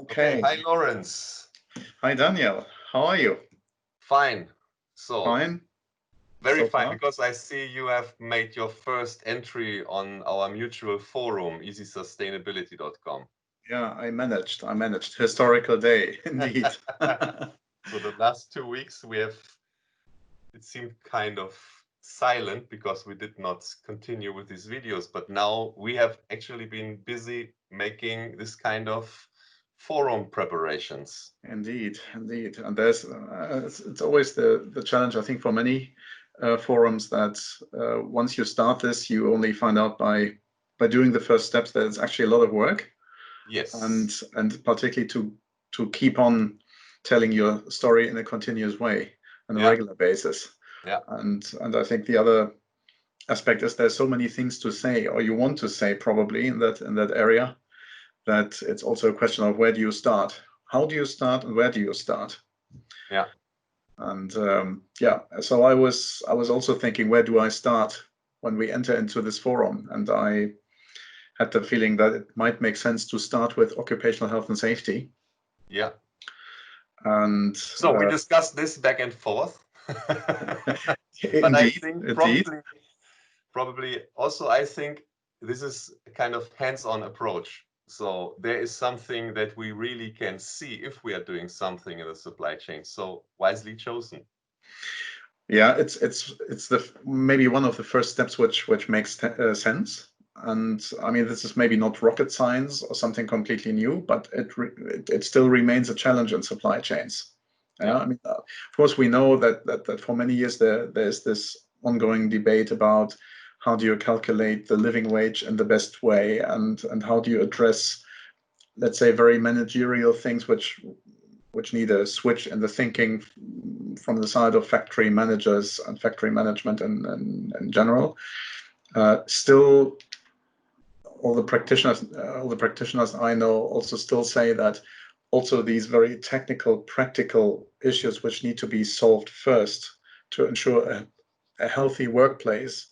Okay. Hi, Lawrence. Hi, Daniel. How are you? Fine. So, Fine. very So fine, far? because I see you have made your first entry on our mutual forum, easysustainability.com. Yeah, I managed. Historical day, indeed. So the last 2 weeks it seemed kind of silent because we did not continue with these videos, but now we have actually been busy making this kind of forum preparations. Indeed. And there's it's always the challenge, I think, for many forums that once you start this, you only find out by doing the first steps that it's actually a lot of work. Yes. And particularly to keep on telling your story in a continuous way on a regular basis. Yeah. And I think the other aspect is there's so many things to say, or you want to say probably in that area, that it's also a question of where do you start? How do you start and where do you start? Yeah. And so I was also thinking, where do I start when we enter into this forum? And I had the feeling that it might make sense to start with occupational health and safety. Yeah. And so we discussed this back and forth. But indeed, I think probably also I think this is a kind of hands-on approach. So there is something that we really can see if we are doing something in the supply chain. So wisely chosen. Yeah, it's maybe one of the first steps which makes sense. And I mean, this is maybe not rocket science or something completely new, but it still remains a challenge in supply chains. Yeah, I mean, of course, we know that for many years there's this ongoing debate about how do you calculate the living wage in the best way, and how do you address, let's say, very managerial things which need a switch in the thinking from the side of factory managers and factory management in general. Still, all the practitioners I know also still say that also these very technical, practical issues which need to be solved first to ensure a healthy workplace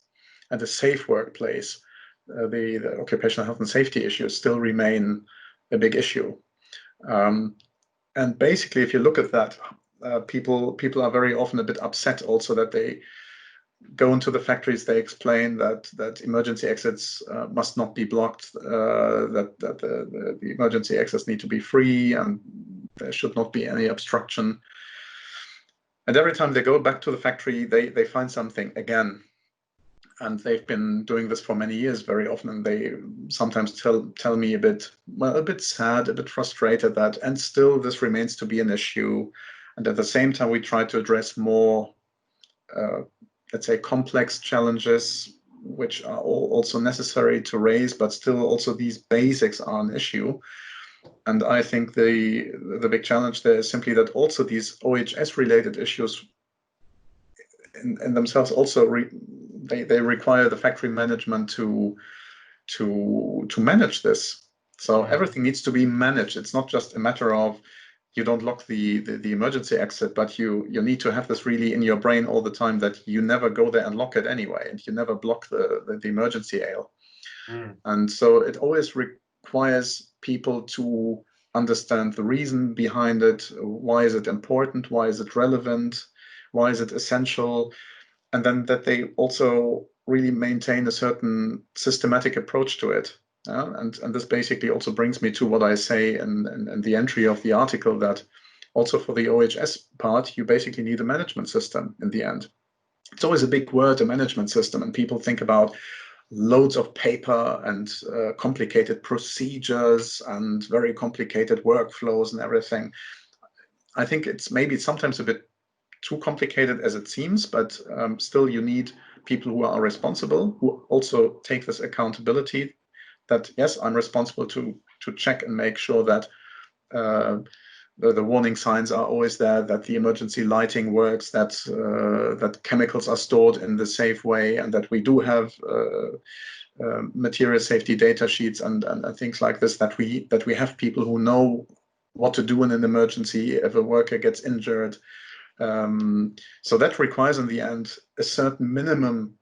and a safe workplace, the occupational health and safety issues still remain a big issue. And basically, if you look at that, people are very often a bit upset also that they go into the factories, they explain that emergency exits must not be blocked, that the emergency exits need to be free, and there should not be any obstruction. And every time they go back to the factory, they find something again. And they've been doing this for many years very often, and they sometimes tell me a bit sad, a bit frustrated that, and still this remains to be an issue. And at the same time, we try to address more, let's say, complex challenges, which are also necessary to raise, but still also these basics are an issue. And I think the big challenge there is simply that also these OHS-related issues in themselves also they require the factory management to manage this. So everything needs to be managed. It's not just a matter of you don't lock the emergency exit, but you need to have this really in your brain all the time, that you never go there and lock it anyway, and you never block the emergency aisle. And so it always requires people to understand the reason behind it. Why is it important? Why is it relevant? Why is it essential? And then that they also really maintain a certain systematic approach to it. And this basically also brings me to what I say in the entry of the article, that also for the OHS part, you basically need a management system in the end. It's always a big word, a management system, and people think about loads of paper and complicated procedures and very complicated workflows and everything. I think it's sometimes a bit too complicated as it seems, but still you need people who are responsible, who also take this accountability that, yes, I'm responsible to check and make sure that the warning signs are always there, that the emergency lighting works, that chemicals are stored in the safe way, and that we do have material safety data sheets and things like this, that we have people who know what to do in an emergency if a worker gets injured. So that requires in the end a certain minimum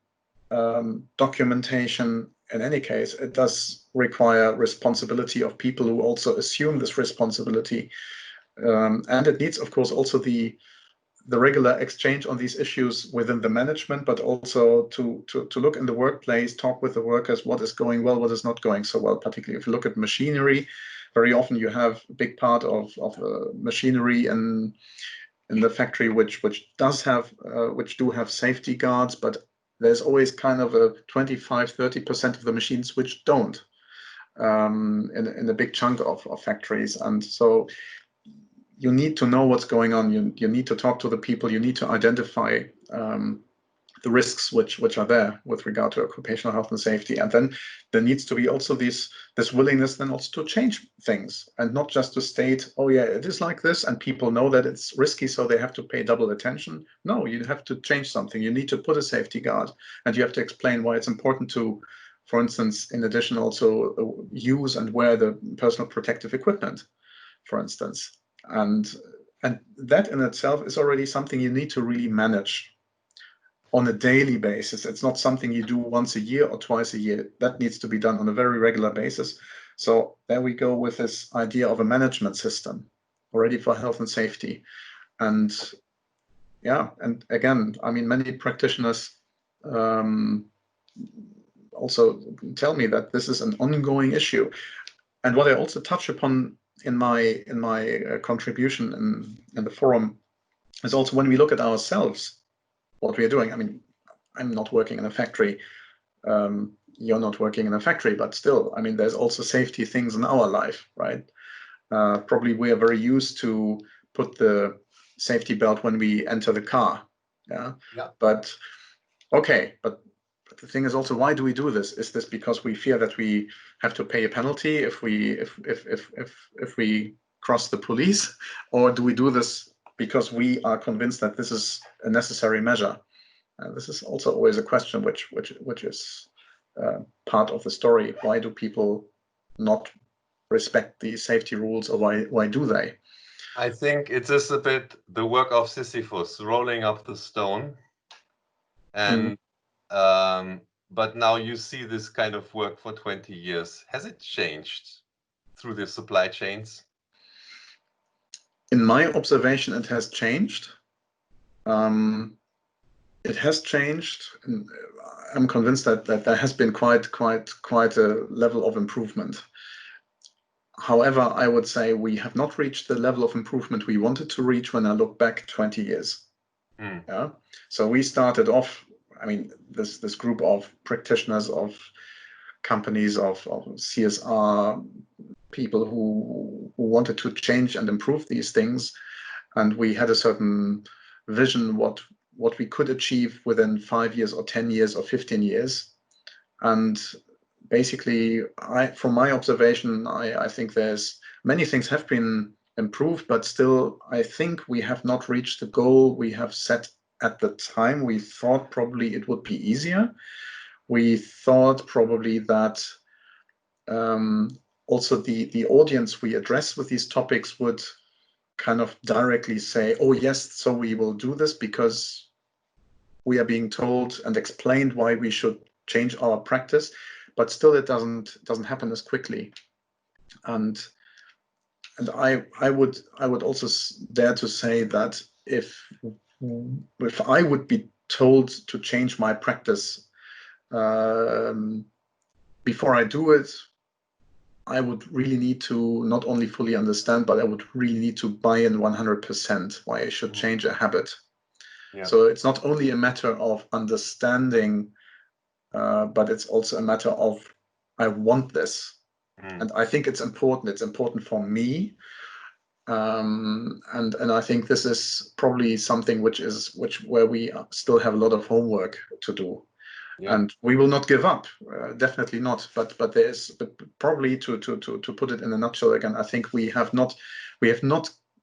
documentation. In any case, it does require responsibility of people who also assume this responsibility. And it needs, of course, also the regular exchange on these issues within the management, but also to look in the workplace, talk with the workers, what is going well, what is not going so well. Particularly if you look at machinery, very often you have a big part of machinery in the factory which do have safety guards, but there's always kind of a 25-30% of the machines which don't, in a big chunk of factories. And so you need to know what's going on. You need to talk to the people. You need to identify the risks which are there with regard to occupational health and safety. And then there needs to be also this willingness then also to change things, and not just to state, oh yeah, it is like this, and people know that it's risky, so they have to pay double attention. No, you have to change something. You need to put a safety guard, and you have to explain why it's important to, for instance, in addition, also use and wear the personal protective equipment, for instance. And that in itself is already something you need to really manage on a daily basis. It's not something you do once a year or twice a year. That needs to be done on a very regular basis. So there we go with this idea of a management system already for health and safety. And yeah, and again, I mean, many practitioners also tell me that this is an ongoing issue. And what I also touch upon in my contribution in the forum is also when we look at ourselves, what we are doing. I mean, I'm not working in a factory. You're not working in a factory, but still, I mean, there's also safety things in our life, right? Probably we are very used to put the safety belt when we enter the car. Yeah. But okay, but the thing is also, why do we do this? Is this because we fear that we have to pay a penalty if we cross the police, or do we do this because we are convinced that this is a necessary measure? This is also always a question which is part of the story. Why do people not respect the safety rules, or why do they? I think it is a bit the work of Sisyphus, rolling up the stone. And but now you see this kind of work for 20 years. Has it changed through the supply chains? In my observation, it has changed. It has changed. I'm convinced that there has been quite a level of improvement. However, I would say we have not reached the level of improvement we wanted to reach when I look back 20 years. Yeah. So we started off, I mean, this group of practitioners, of companies, of CSR people who wanted to change and improve these things. And we had a certain vision what we could achieve within 5 years or 10 years or 15 years. And basically, from my observation, I think there's many things have been improved, but still, I think we have not reached the goal we have set at the time. We thought probably it would be easier. We thought probably that also the audience we address with these topics would kind of directly say, oh yes, so we will do this because we are being told and explained why we should change our practice, but still it doesn't happen as quickly. And I would also dare to say that if I would be told to change my practice before I do it, I would really need to not only fully understand, but I would really need to buy in 100% why I should change a habit. Yeah. So it's not only a matter of understanding, but it's also a matter of I want this, and I think it's important. It's important for me, and I think this is probably something where we still have a lot of homework to do. Yeah. And we will not give up, definitely not. But probably to put it in a nutshell again, I think we have not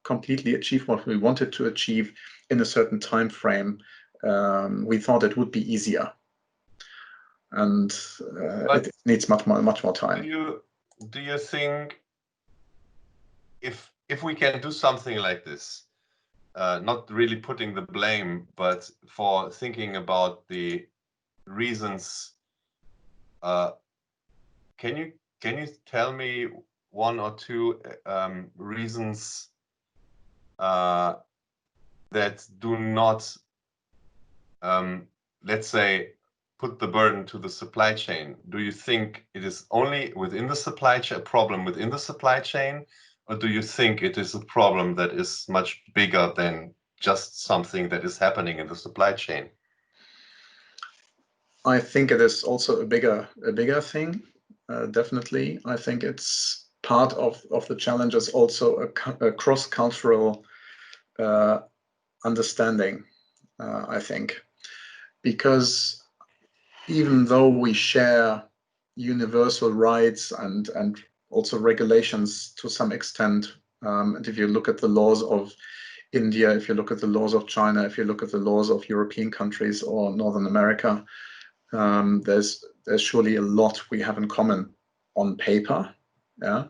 completely achieved what we wanted to achieve in a certain time frame. We thought it would be easier, and it needs much more time. Do you think if we can do something like this, not really putting the blame, but for thinking about the reasons, can you can you tell me one or two reasons that do not, let's say, put the burden to the supply chain? Do you think it is only within the supply chain, a problem within the supply chain, or do you think it is a problem that is much bigger than just something that is happening in the supply chain? I think it is also a bigger thing. Definitely, I think it's part of the challenge is also a cross-cultural understanding. I think, because even though we share universal rights and also regulations to some extent, and if you look at the laws of India, if you look at the laws of China, if you look at the laws of European countries or Northern America, there's surely a lot we have in common on paper, yeah.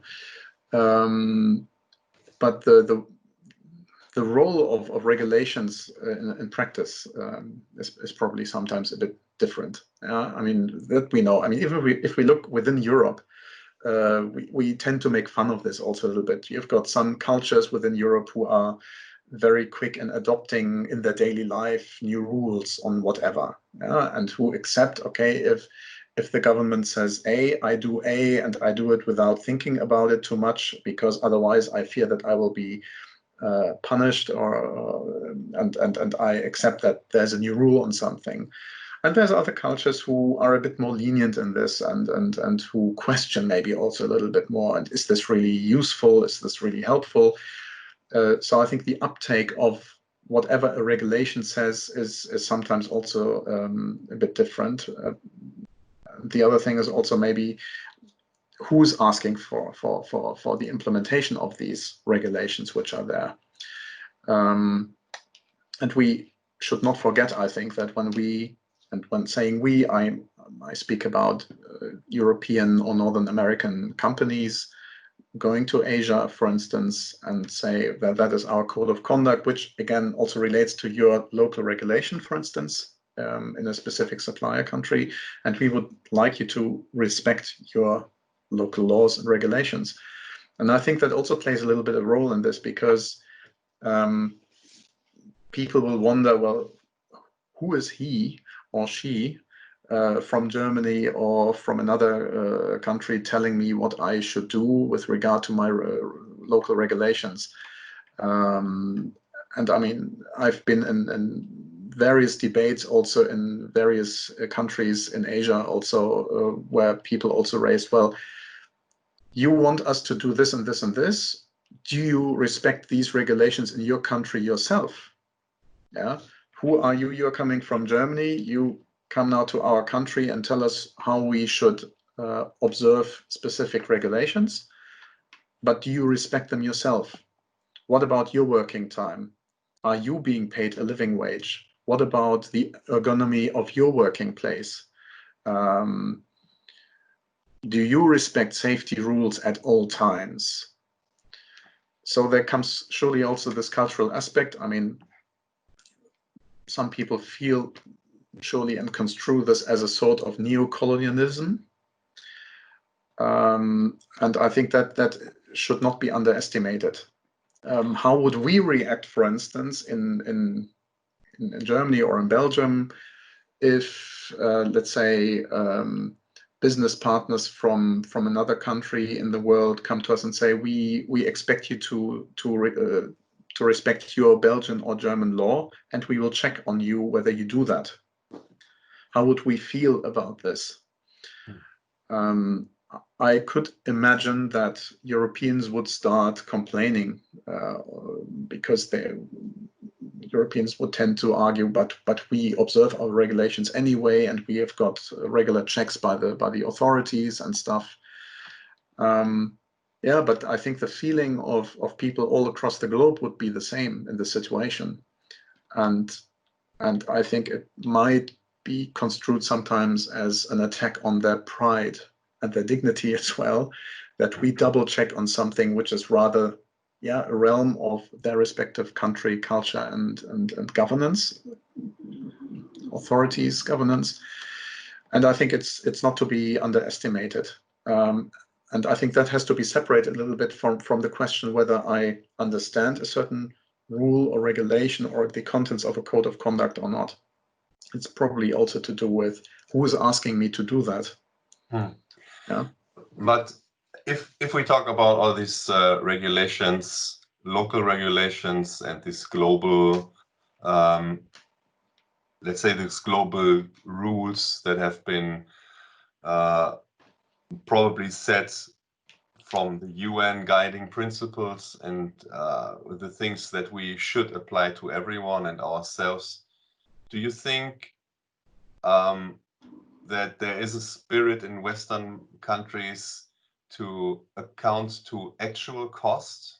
But the role of regulations in practice is probably sometimes a bit different. I mean, that we know. I mean, if we look within Europe, we tend to make fun of this also a little bit. You've got some cultures within Europe who are very quick in adopting in their daily life new rules on whatever, and who accept, okay, if the government says A, I do A, and I do it without thinking about it too much, because otherwise I fear that I will be punished, or and I accept that there's a new rule on something. And there's other cultures who are a bit more lenient in this, and who question maybe also a little bit more. And is this really useful? Is this really helpful? So I think the uptake of whatever a regulation says is sometimes also a bit different. The other thing is also maybe who's asking for the implementation of these regulations which are there. And we should not forget, I think, that when saying we, I speak about European or Northern American companies going to Asia, for instance, and say that that is our code of conduct, which again also relates to your local regulation, for instance, in a specific supplier country, and we would like you to respect your local laws and regulations. And I think that also plays a little bit of a role in this, because people will wonder, well, who is he or she from Germany or from another country telling me what I should do with regard to my local regulations? And I mean, I've been in various debates also in various countries in Asia also, where people also raised, well, you want us to do this and this and this. Do you respect these regulations in your country yourself? Yeah. Who are you? You're coming from Germany. You come now to our country and tell us how we should observe specific regulations. But do you respect them yourself? What about your working time? Are you being paid a living wage? What about the ergonomy of your working place? Do you respect safety rules at all times? So there comes surely also this cultural aspect. I mean, some people feel surely and construe this as a sort of neo-colonialism. And I think that should not be underestimated. How would we react, for instance, in Germany or in Belgium, if, let's say, business partners from another country in the world come to us and say, we expect you to respect your Belgian or German law, and we will check on you whether you do that. How would we feel about this? I could imagine that Europeans would start complaining, because Europeans would tend to argue, but we observe our regulations anyway, and we have got regular checks by the authorities and stuff. Yeah, but I think the feeling of people all across the globe would be the same in the situation, and I think it might be construed sometimes as an attack on their pride and their dignity as well, that we double check on something which is rather, yeah, a realm of their respective country culture and governance, authorities governance. And I think it's not to be underestimated. And I think that has to be separated a little bit from the question whether I understand a certain rule or regulation or the contents of a code of conduct or not. It's probably also to do with who is asking me to do that. Yeah. But if we talk about all these regulations, local regulations, and this global, let's say these global rules that have been probably set from the UN guiding principles and the things that we should apply to everyone and ourselves, do you think that there is a spirit in Western countries to account to actual costs?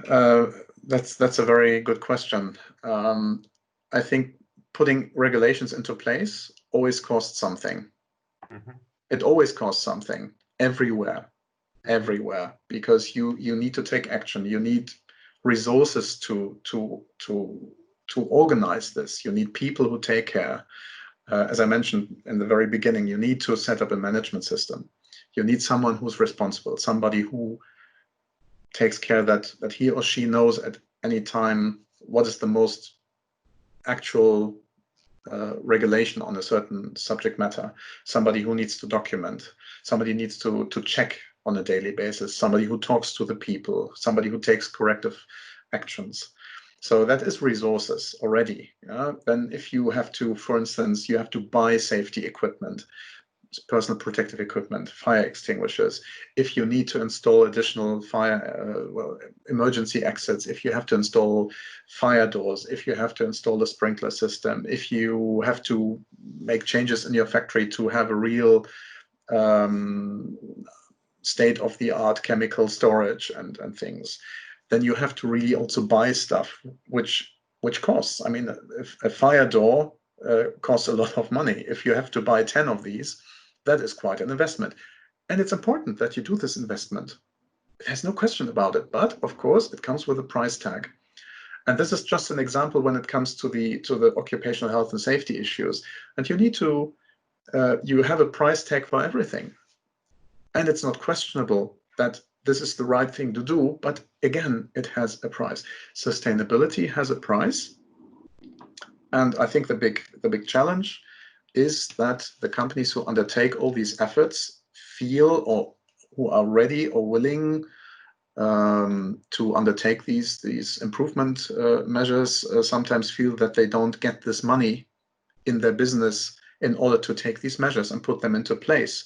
That's a very good question. I think putting regulations into place always costs something. Mm-hmm. It always costs something everywhere, because you need to take action. You need resources to organize this. You need people who take care. As I mentioned in the very beginning, you need to set up a management system. You need someone who's responsible, somebody who takes care that he or she knows at any time what is the most actual regulation on a certain subject matter, somebody who needs to document, somebody needs to check on a daily basis, somebody who talks to the people, somebody who takes corrective actions. So that is resources already. Yeah? Then if you have to, for instance, you have to buy safety equipment, personal protective equipment, fire extinguishers, if you need to install additional fire emergency exits, if you have to install fire doors, if you have to install a sprinkler system, if you have to make changes in your factory to have a real state-of-the-art chemical storage and things, then you have to really also buy stuff which costs. I mean, if a fire door costs a lot of money. If you have to buy 10 of these, that is quite an investment. And it's important that you do this investment. There's no question about it. But of course, it comes with a price tag. And this is just an example when it comes to the occupational health and safety issues. And you need to, you have a price tag for everything. And it's not questionable that this is the right thing to do. But again, it has a price. Sustainability has a price. And I think the big challenge is that the companies who undertake all these efforts feel, or who are ready or willing to undertake these improvement measures, sometimes feel that they don't get this money in their business in order to take these measures and put them into place.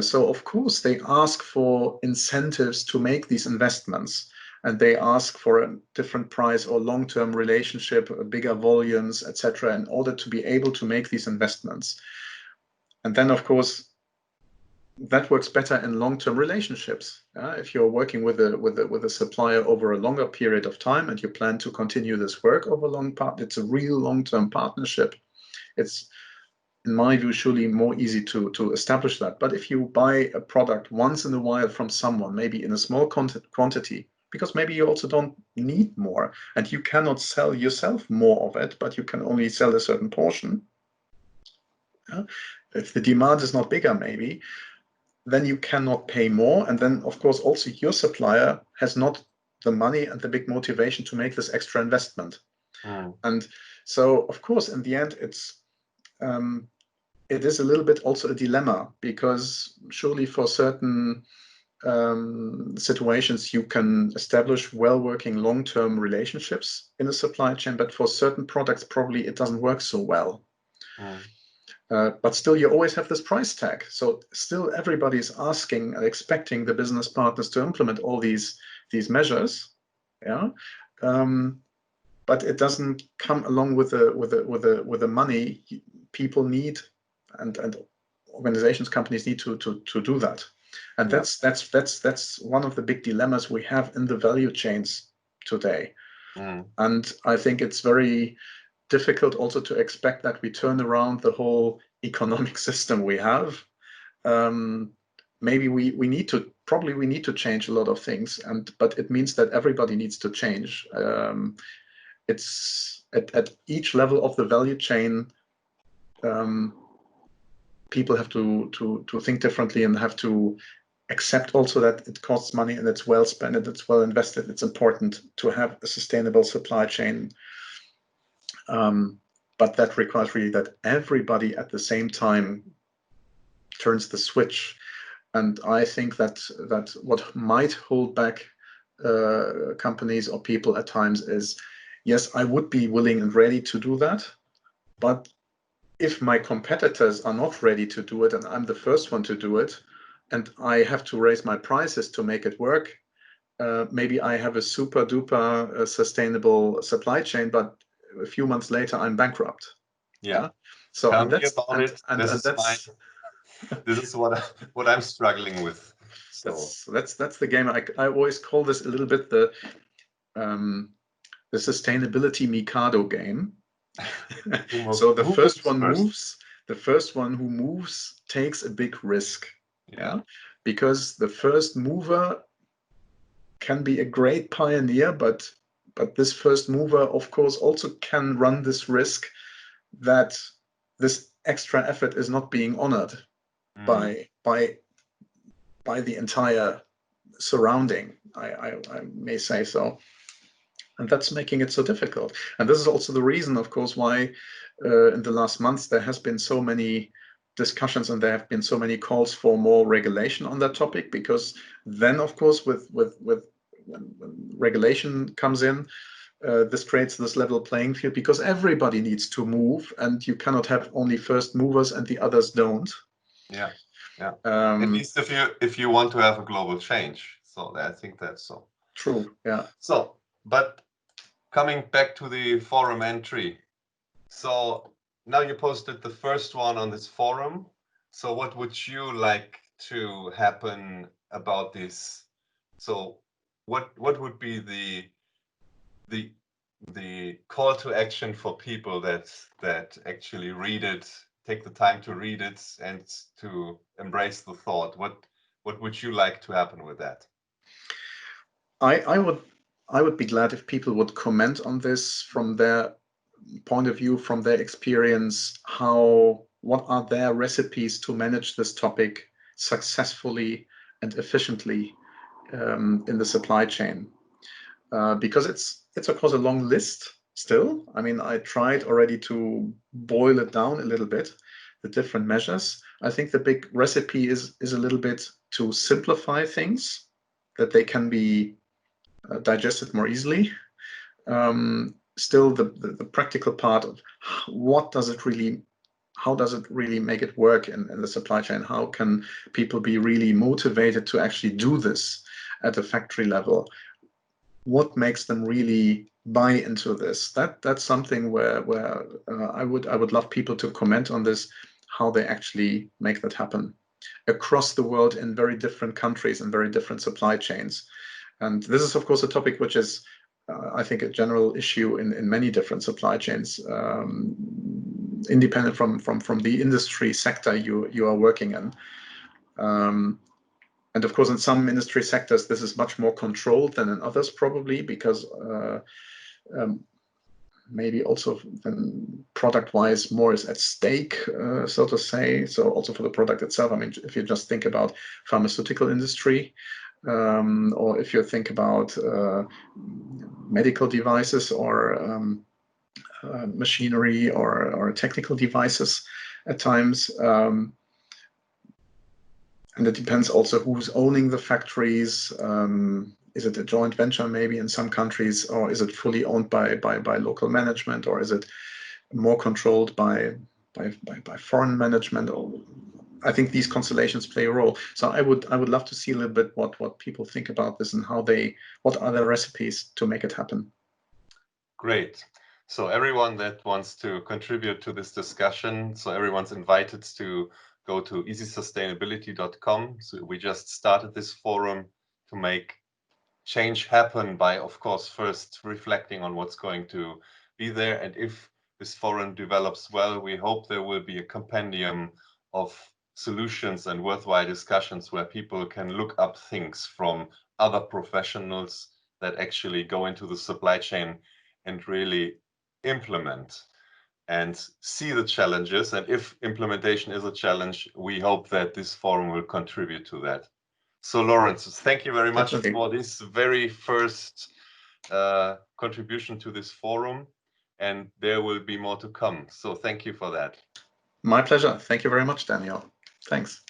So of course they ask for incentives to make these investments, and they ask for a different price or long-term relationship, bigger volumes, etc., in order to be able to make these investments. And then, of course, that works better in long-term relationships. If you're working with a supplier over a longer period of time and you plan to continue this work over a long part, it's a real long-term partnership. It's, in my view, surely more easy to establish that. But if you buy a product once in a while from someone, maybe in a small quantity, because maybe you also don't need more, and you cannot sell yourself more of it, but you can only sell a certain portion. If the demand is not bigger, maybe, then you cannot pay more. And then, of course, also your supplier has not the money and the big motivation to make this extra investment. And so, of course, in the end, it is a little bit also a dilemma, because surely for certain situations you can establish well-working long-term relationships in a supply chain, but for certain products probably it doesn't work so well. But still you always have this price tag, so still everybody's asking and expecting the business partners to implement all these measures, but it doesn't come along with the money people need and organizations, companies need to do that. And that's one of the big dilemmas we have in the value chains today. And I think it's very difficult also to expect that we turn around the whole economic system we have. Maybe we need to change a lot of things, but it means that everybody needs to change. It's at each level of the value chain. people have to think differently and have to accept also that it costs money and it's well spent and it's well invested. It's important to have a sustainable supply chain. But that requires really that everybody at the same time turns the switch. And I think that what might hold back companies or people at times is, yes, I would be willing and ready to do that, but if my competitors are not ready to do it and I'm the first one to do it, and I have to raise my prices to make it work, maybe I have a super duper sustainable supply chain, but a few months later I'm bankrupt. Yeah. So Tell and me that's about it. This is what I'm struggling with. So that's the game. I always call this a little bit the sustainability Mikado game. So the first one who moves takes a big risk. Yeah, because the first mover can be a great pioneer, but this first mover, of course, also can run this risk that this extra effort is not being honored by the entire surrounding. I may say so. And that's making it so difficult. And this is also the reason, of course, why in the last months there has been so many discussions and there have been so many calls for more regulation on that topic, because then, of course, with when regulation comes in, this creates this level playing field, because everybody needs to move and you cannot have only first movers and the others don't. Yeah. At least if you want to have a global change. So I think that's so. True. Yeah. So, but coming back to the forum entry. So now you posted the first one on this forum. So what would you like to happen about this? So what would be the call to action for people that actually read it, take the time to read it and to embrace the thought? What would you like to happen with that? I would be glad if people would comment on this from their point of view, from their experience, what are their recipes to manage this topic successfully and efficiently in the supply chain. Because it's of course a long list still. I mean, I tried already to boil it down a little bit, the different measures. I think the big recipe is a little bit to simplify things, that they can be digested more easily. Still, the practical part of how does it really make it work in the supply chain? How can people be really motivated to actually do this at a factory level? What makes them really buy into this? That's something where I would love people to comment on this, how they actually make that happen across the world in very different countries and very different supply chains. And this is, of course, a topic which is, I think, a general issue in many different supply chains, independent from the industry sector you are working in. And of course, in some industry sectors, this is much more controlled than in others, probably because maybe also then product-wise more is at stake, so to say. So also for the product itself, I mean, if you just think about pharmaceutical industry, or if you think about medical devices or machinery or technical devices at times. And it depends also who's owning the factories. Is it a joint venture maybe in some countries, or is it fully owned by local management, or is it more controlled by foreign management? Or I think these constellations play a role. So I would love to see a little bit what people think about this and what are their recipes to make it happen. Great. So everyone that wants to contribute to this discussion, so everyone's invited to go to easysustainability.com. So we just started this forum to make change happen by, of course, first reflecting on what's going to be there. And if this forum develops well, we hope there will be a compendium of solutions and worthwhile discussions where people can look up things from other professionals that actually go into the supply chain and really implement. and see the challenges. And if implementation is a challenge, we hope that this forum will contribute to that. So Lawrence, thank you very much for this very first contribution to this forum, and there will be more to come. So thank you for that. My pleasure. Thank you very much, Daniel. Thanks.